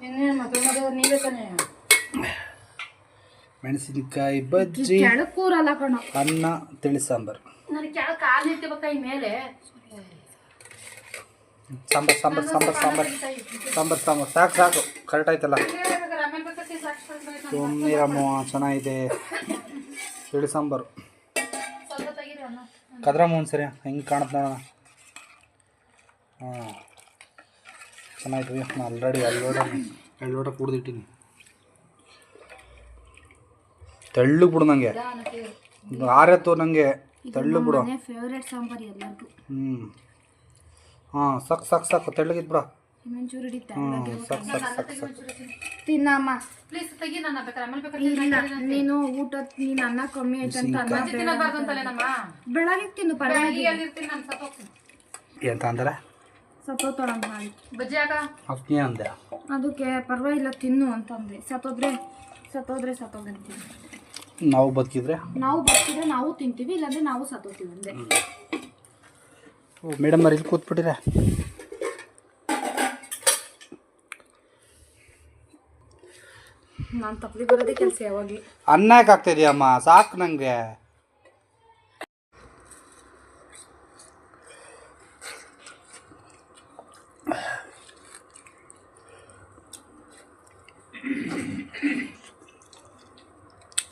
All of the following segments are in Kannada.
ಇನ್ನೇನು ಮತ್ತೊಂದು ನೀವೇ ತಾನೆ ಮೆಣಸಿನಕಾಯಿ ಬಜ್ಜಿ ಕೆಳಗೆ ಕೂರಲ್ಲ ಕಣೋ ಅನ್ನ ತಿಳಿ ಸಾಂಬಾರು ನನಗೆ ಕೆಳಗೆ ಕಾಲು ಇಟ್ಟಿಬೇಕಾ ಈ ಮೇಲೆ ಸಾಂಬಾರು ಸಾಂಬಾರು ಸಾಂಬಾರು ಸಾಂಬಾರು ಸಾಂಬಾರು ಸಾಂಬಾರು ಸಾಕು ಸಾಕು ಕರೆಕ್ಟ್ ಆಯ್ತಲ್ಲ ಸುಮ್ಮನಿರಮ್ಮ ಚೆನ್ನಾಗಿದೆ ತಿಳಿ ಸಾಂಬಾರು ಕದ್ರಮ್ಮ ಒಂದು ಸರಿ ಹೆಂಗೆ ಕಾಣುತ್ತೆ ನೋಡೋಣ ಹಾಂ ಚೆನ್ನಾಯ್ತು ನಾನು ಆಲ್ರೆಡಿ ಎರಡು ಲೋಟ ಕುಡ್ದಿಟ್ಟಿನಿ ತೆಳ್ಳಗೆ ಬಿಡು ನನಗೆ ಆರತ್ತು ನನಗೆ ತೆಳ್ಳಗೆ ಬಿಡು ಫೇವ್ರೇಟ್ ಸಾಂಬಾರು ಎಲ್ಲರಿಗೂ ಹಾಂ ಸಾಕು ಸಾಕು ಸಾಕು ತೆಳ್ಳಗಿದ್ ಬಿಡು ಇನ್ನೊಂಚೂರು ಹಿಡಿತಾ ಸಾಕು ಸಾಕು ಸಾಕು ಸಾಕು ತಿನ್ನಮ್ಮ ಪ್ಲೀಸ್ ತೆಗಿ ನಾನು ಬೇಕಾದ್ರೆ ಆಮೇಲೆ ಬೇಕಾದ್ರೆ ನೀನು ಊಟ ನೀನು ಅನ್ನ ಕಮ್ಮಿ ಆಯ್ತು ಅಂತ ಅನ್ನ ತಿನ್ನಬಾರ್ದು ಅಂತಲೇ ನಮ್ಮ ಬೆಳಗ್ಗೆ ತಿನ್ನು ಪರವಾಗಿಲ್ಲ ಇರ್ತೀನಿ ನಾನು ಸತ್ತೋಗ್ತೀನಿ ಎಂತ ಅಂದ್ರೆ ಸತ್ತೋತೊಳಂತ ಮಾಡಿ ಬಜ್ಜಿ ಆಗ ಅಪ್ನೇ ಅಂದೆ ಅದಕ್ಕೆ ಪರವಾಗಿಲ್ಲ ತಿನ್ನು ಅಂತಂದೆ ಸತ್ತೋದ್ರೆ ಸತ್ತೋಗಂತೀವಿ ನಾವು ಬದುಕಿದ್ರೆ ನಾವು ಬರ್ತಿದ್ರೆ ನಾವು ತಿಂತೀವಿ ಇಲ್ಲಾಂದ್ರೆ ನಾವು ಸತ್ತೋತೀವಿ ಅಂದೆ ಮೇಡಮ್ ಅವ್ರು ಇಲ್ಲಿ ಕೂತ್ಬಿಟ್ಟಿರ ನಾನು ತಪ್ಪಲಿ ಬರೋದೇ ಕೆಲಸ ಯಾವಾಗಲೂ ಅನ್ನ ಯಾಕೆ ಆಗ್ತಾಯಿದೆಯಮ್ಮ ಸಾಕು ನನಗೆ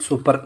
ಸೂಪರ್